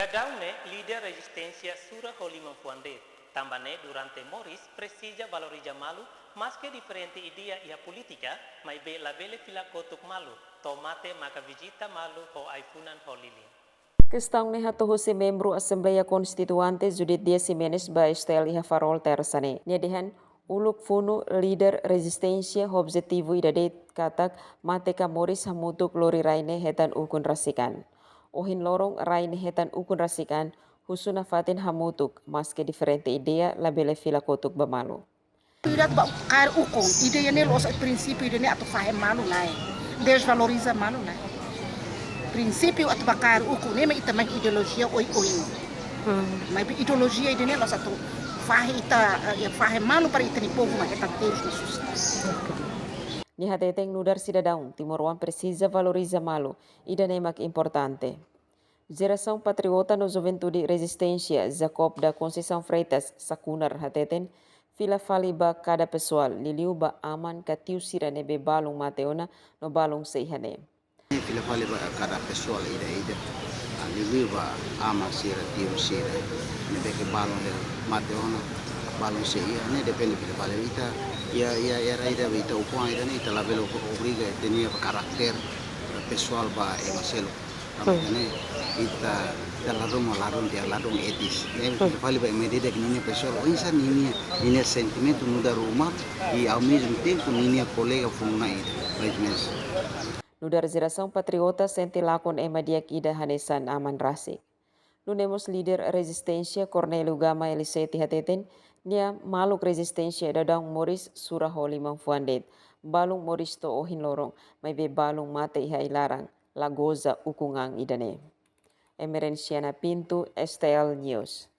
Dadaune leader resistencia Sura Holimon Fuande, tambane durante Morris presija valoriza malu, mas que diferente idea e a política, mas be la bele fila kotuk malu, tomate maka visita malu ho aifunan holili. Questão ne hatu se membro Assembleia Constituante Judith Dias Jimenez ba estel iha farol tersane. Nedihan uluk funu leader resistência objetivo idade katak mateka Morris hamutuk lori raine hetan ukun rasikan. Ohin lorong raine hetan ukun rasikan husuna fatin hamutuk maske diferente idea labele fila kotuk bamalu. Irat ba kar ukon ideia nele os princípio ide ne atu fahe malu nai desvaloriza malu nai princípio atu bakar ukon ne ita mai ideologia oi mas ideologia ide ne los atu fahe ita fahe malu para ita ni povo mas ita terus na sociedade. Ni hateteng nudar cidadão, Timor-Wan precisa valoriza malu, ida nemak importante. Geração Patriota no Juventude Resistência, Jacob da Conceição Freitas, Sakunar hateten, fila faliba cada pessoal, liliu ba aman katiu sira nebe balung mateona no balung seihane. Fila faliba cada pessoal ida, liliu ba aman sira tiu sira nebe ke balung mateona balung seihane depende fila faliba ita. Ya raida ita upuan ida ita labelo obriga tenia karakter pessoal ba emaselo. Makanya ita larung dia larung etis. Vale ba medida que ninha pessoal insa ninha sentimento no da rumah e ao mesmo tempo ninha colega fumna ida. Mas Nudar Geração Patriota sente lakon emadiak ida hanesan aman rasik. Nunemos líder resistência Cornélio Gama Eliseti hateten nia maluk resistência dadang Morris Suraholi Mangfuandet. Balung Morris to ohin lorong, may be balung mate iha ilarang, lagoza ukungang idane. Emerenciana Pinto, STL News.